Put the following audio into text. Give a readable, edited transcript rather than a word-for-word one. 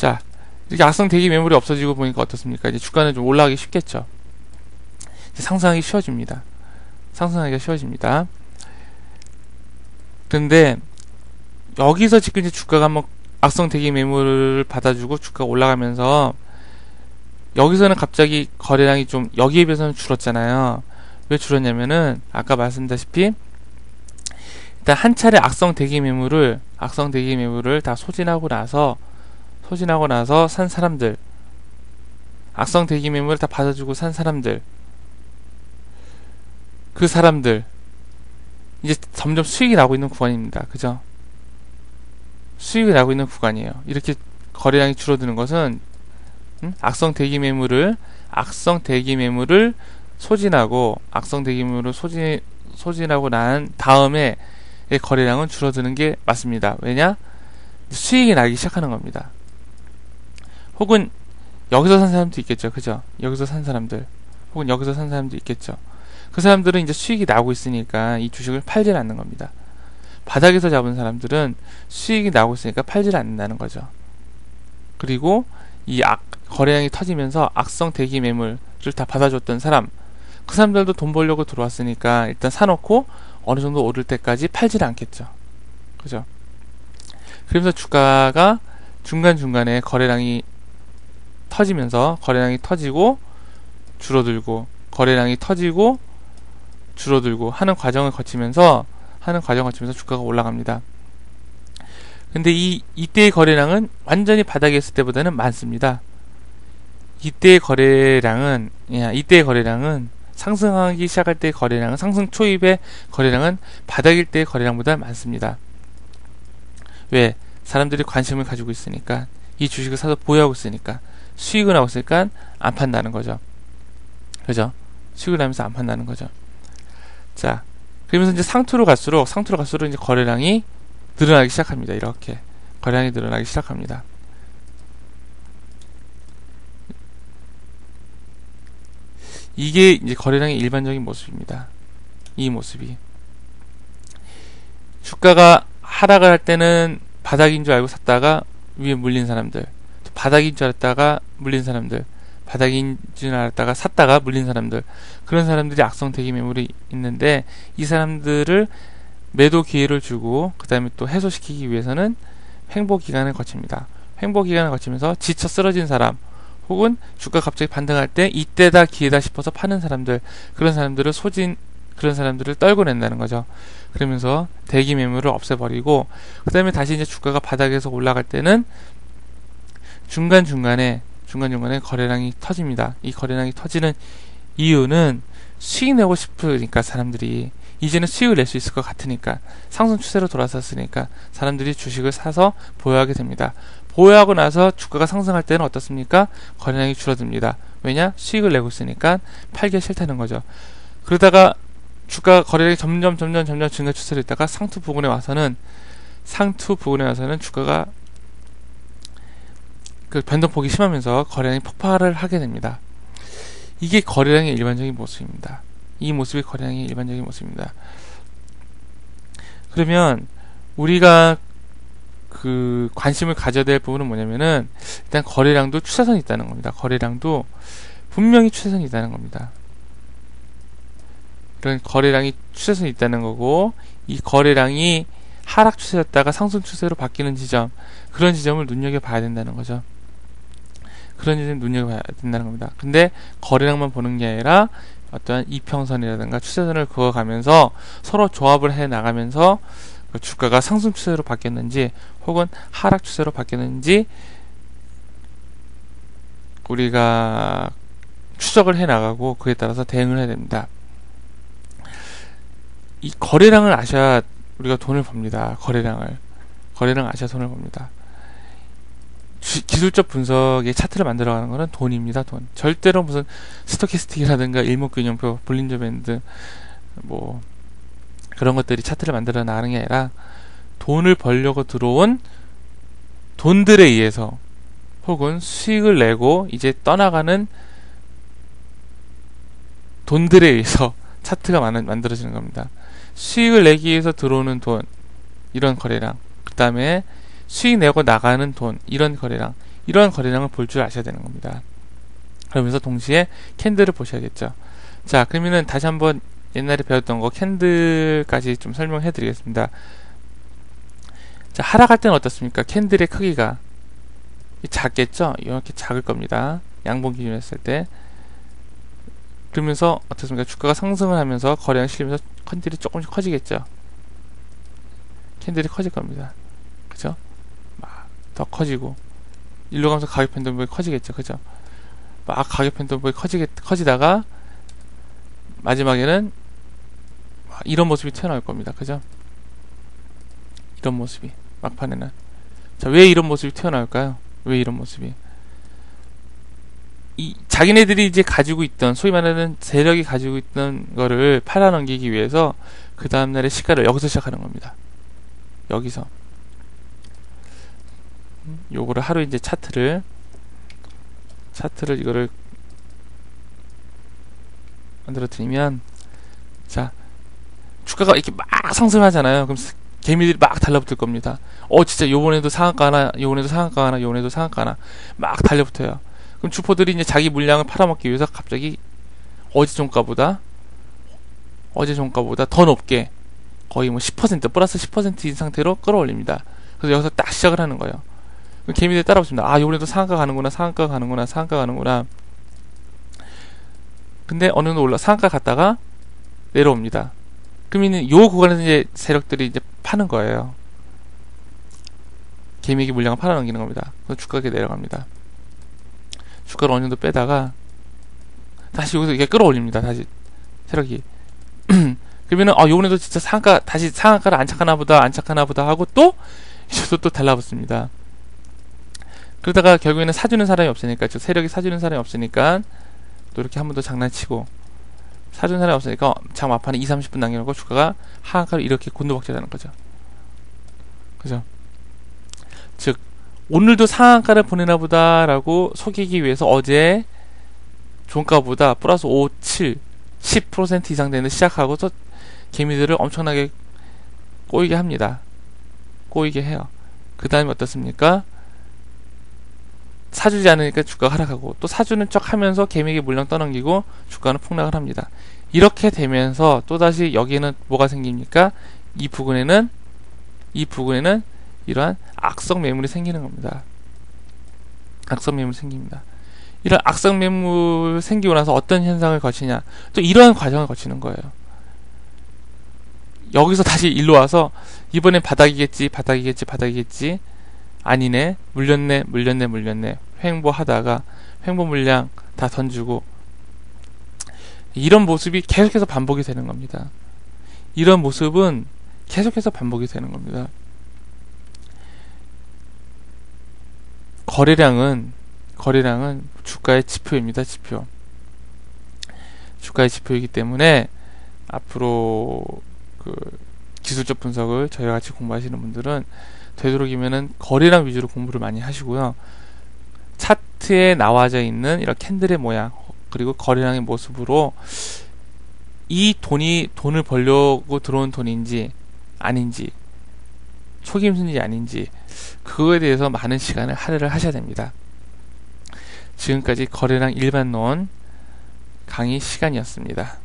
자, 이렇게 악성 대기 매물이 없어지고 보니까 어떻습니까? 이제 주가는 좀 올라가기 쉽겠죠. 이제 상승하기 쉬워집니다. 상승하기가 쉬워집니다. 근데 여기서 지금 이제 주가가 한번 악성 대기 매물을 받아주고 주가가 올라가면서 여기서는 갑자기 거래량이 좀 여기에 비해서는 줄었잖아요. 왜 줄었냐면은 아까 말씀드렸다시피 일단 한 차례 악성 대기 매물을 다 소진하고 나서 산 사람들, 악성 대기 매물을 다 받아주고 산 사람들, 그 사람들 이제 점점 수익이 나고 있는 구간입니다. 그죠? 수익이 나고 있는 구간이에요. 이렇게 거래량이 줄어드는 것은 악성 대기 매물을 소진하고 소진하고 난 다음에 거래량은 줄어드는 게 맞습니다. 왜냐? 수익이 나기 시작하는 겁니다. 혹은 여기서 산 사람도 있겠죠. 그죠? 여기서 산 사람들 혹은 여기서 산 사람도 있겠죠. 그 사람들은 이제 수익이 나고 있으니까 이 주식을 팔질 않는 겁니다. 바닥에서 잡은 사람들은 수익이 나고 있으니까 팔질 않는다는 거죠. 그리고 이 거래량이 터지면서 악성 대기 매물을 다 받아줬던 사람, 그 사람들도 돈 벌려고 들어왔으니까 일단 사놓고 어느 정도 오를 때까지 팔질 않겠죠. 그죠? 그러면서 주가가 중간중간에 거래량이 터지면서 거래량이 터지고 줄어들고 거래량이 터지고 줄어들고 하는 과정을 거치면서 주가가 올라갑니다. 근데 이때의 거래량은 완전히 바닥에 있을 때보다는 많습니다. 이때의 거래량은 상승하기 시작할 때의 거래량은, 상승 초입의 거래량은 바닥일 때의 거래량보다 많습니다. 왜? 사람들이 관심을 가지고 있으니까, 이 주식을 사서 보유하고 있으니까, 수익을 하고 있으니까 안 판다는 거죠. 그죠? 수익을 하면서 안 판다는 거죠. 자, 그러면서 이제 상투로 갈수록 이제 거래량이 늘어나기 시작합니다. 이렇게 거래량이 늘어나기 시작합니다. 이게 이제 거래량의 일반적인 모습입니다. 이 모습이 주가가 하락을 할 때는 바닥인 줄 알고 샀다가 위에 물린 사람들, 바닥인 줄 알았다가 물린 사람들, 바닥인 줄 알았다가 샀다가 물린 사람들, 그런 사람들이 악성 대기 매물이 있는데, 이 사람들을 매도 기회를 주고 그 다음에 또 해소시키기 위해서는 횡보 기간을 거칩니다. 횡보 기간을 거치면서 지쳐 쓰러진 사람, 혹은 주가 갑자기 반등할 때 이때다 기회다 싶어서 파는 사람들, 그런 사람들을 떨궈낸다는 거죠. 그러면서 대기 매물을 없애버리고, 그 다음에 다시 이제 주가가 바닥에서 올라갈 때는 중간중간에 거래량이 터집니다. 이 거래량이 터지는 이유는 수익 내고 싶으니까, 사람들이 이제는 수익을 낼 수 있을 것 같으니까, 상승 추세로 돌아섰으니까 사람들이 주식을 사서 보유하게 됩니다. 보유하고 나서 주가가 상승할 때는 어떻습니까? 거래량이 줄어듭니다. 왜냐? 수익을 내고 있으니까 팔기 싫다는 거죠. 그러다가 주가 거래량이 점점 증가 추세로 있다가 상투 부근에 와서는 주가가 그 변동폭이 심하면서 거래량이 폭발을 하게 됩니다. 이게 거래량의 일반적인 모습입니다. 이 모습이 거래량의 일반적인 모습입니다. 그러면 우리가 그 관심을 가져야 될 부분은 뭐냐면은, 일단 거래량도 추세선이 있다는 겁니다. 거래량도 분명히 추세선이 있다는 겁니다. 그런 거래량이 추세선이 있다는 거고, 이 거래량이 하락 추세였다가 상승 추세로 바뀌는 지점, 그런 지점을 눈여겨봐야 된다는 거죠. 그런 지점을 눈여겨봐야 된다는 겁니다. 근데 거래량만 보는 게 아니라 어떠한 이평선이라든가 추세선을 그어가면서 서로 조합을 해 나가면서 주가가 상승 추세로 바뀌었는지 혹은 하락 추세로 바뀌었는지 우리가 추적을 해 나가고 그에 따라서 대응을 해야 됩니다. 이 거래량을 아셔야 우리가 돈을 법니다. 거래량을 아셔야 돈을 법니다. 기술적 분석의 차트를 만들어가는 것은 돈입니다. 돈. 절대로 무슨 스토캐스틱이라든가 일목균형표, 볼린저 밴드 뭐 그런 것들이 차트를 만들어 나가는 게 아니라, 돈을 벌려고 들어온 돈들에 의해서 혹은 수익을 내고 이제 떠나가는 돈들에 의해서 차트가 만들어지는 겁니다. 수익을 내기 위해서 들어오는 돈, 이런 거래량, 그 다음에 수익 내고 나가는 돈, 이런 거래량, 이러한 거래량을 볼 줄 아셔야 되는 겁니다. 그러면서 동시에 캔들을 보셔야겠죠. 자, 그러면은 다시 한번 옛날에 배웠던 거 캔들까지 좀 설명해 드리겠습니다. 자, 하락할 때는 어떻습니까? 캔들의 크기가 작겠죠? 이렇게 작을 겁니다. 양봉 기준으로 했을 때. 그러면서 어떻습니까? 주가가 상승을 하면서 거래량이 실리면서 캔들이 조금씩 커지겠죠? 캔들이 커질 겁니다. 그죠? 막 더 커지고 일로 가면서 가격 변동폭이 커지겠죠? 그죠? 막 가격 변동폭이 커지다가 마지막에는 이런 모습이 튀어나올 겁니다. 그죠? 이런 모습이 막판에는. 자, 왜 이런 모습이 튀어나올까요? 왜 이런 모습이? 자기네들이 이제 가지고 있던, 소위 말하는 세력이 가지고 있던 거를 팔아넘기기 위해서 그 다음날의 시가를 여기서 시작하는 겁니다. 여기서. 요거를 하루 이제 차트를 이거를 만들어 드리면, 자, 주가가 이렇게 막 상승하잖아요. 그럼 개미들이 막 달라붙을 겁니다. 진짜 요번에도 상한가 하나, 요번에도 상한가 하나, 요번에도 상한가 하나 막 달려붙어요. 그럼 주포들이 이제 자기 물량을 팔아먹기 위해서 갑자기 어제 종가보다 더 높게 거의 뭐 10% 플러스 10%인 상태로 끌어올립니다. 그래서 여기서 딱 시작을 하는 거예요. 그럼 개미들이 따라붙습니다. 요번에도 상한가 가는구나. 근데 어느 정도 상한가 갔다가 내려옵니다. 그러면 요 구간에서 이제 세력들이 이제 파는 거예요. 개미에게 물량을 팔아넘기는 겁니다. 그래서 주가가 내려갑니다. 주가를 어느 정도 빼다가 다시 여기서 이게 끌어올립니다. 다시 세력이. 그러면은 요번에도 진짜 다시 상한가를 안 착하나 보다 하고 또 이제도 또 달라붙습니다. 그러다가 결국에는 사주는 사람이 없으니까, 즉 세력이 사주는 사람이 없으니까 또 이렇게 한 번 더 장난치고, 사주는 사람이 없으니까 장 막판에 20-30분 남겨놓고 주가가 하한가로 이렇게 곤두박질하는 거죠. 그죠? 즉 오늘도 상한가를 보내나 보다라고 속이기 위해서 어제 종가보다 플러스 5, 7, 10% 이상 되는 시작하고서 개미들을 엄청나게 꼬이게 합니다. 꼬이게 해요. 그 다음에 어떻습니까? 사주지 않으니까 주가가 하락하고, 또 사주는 척 하면서 개미에게 물량 떠넘기고 주가는 폭락을 합니다. 이렇게 되면서 또다시 여기에는 뭐가 생깁니까? 이 부근에는 이러한 악성 매물이 생기는 겁니다. 악성 매물이 생깁니다. 이런 악성 매물 생기고 나서 어떤 현상을 거치냐? 또 이러한 과정을 거치는 거예요. 여기서 다시 일로 와서 이번엔 바닥이겠지. 아니네. 물렸네. 횡보하다가 횡보 물량 다 던지고, 이런 모습이 계속해서 반복이 되는 겁니다. 이런 모습은 계속해서 반복이 되는 겁니다. 거래량은 주가의 지표입니다. 주가의 지표이기 때문에 앞으로 그 기술적 분석을 저희와 같이 공부하시는 분들은 되도록이면은 거래량 위주로 공부를 많이 하시고요. 차트에 나와져 있는 이런 캔들의 모양, 그리고 거래량의 모습으로 이 돈을 벌려고 들어온 돈인지 아닌지, 속임수인지 아닌지, 그거에 대해서 많은 시간을 할애를 하셔야 됩니다. 지금까지 거래량 일반론 강의 시간이었습니다.